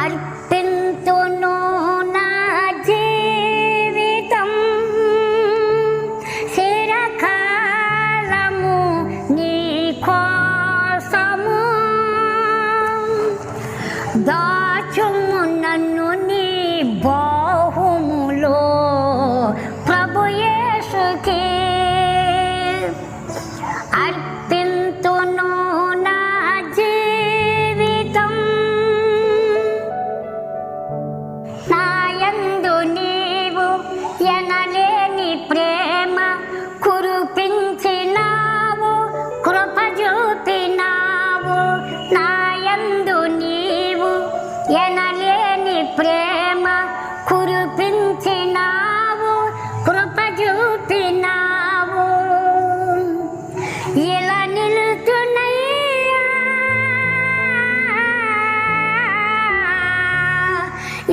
అర్పింతును నా జీవితం చిరకాలము నీ కోసము దాచుము నన్ను నీ బాహుములో ప్రభు యేసుకే అర్పింతును నా జీవితం నాయందు నీవు ఎనలేని ప్రేమ కురిపించినావు కృప చూపినావు నాయందు నీవు ఎనలేని ప్రేమ కురిపించినావు కృప చూపినావు ఇలా నిలుచున్నయ్యా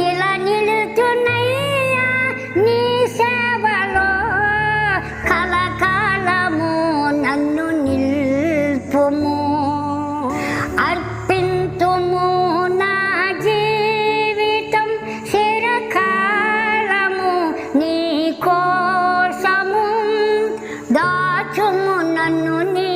ఇలా నిలుచున్నయ్యా నీ సేవలో కలకాలము నన్ను నిల్పుము అర్పింతుము నా జీవితం చిరకాలము నీ కోసము దాచుము నన్ను నీ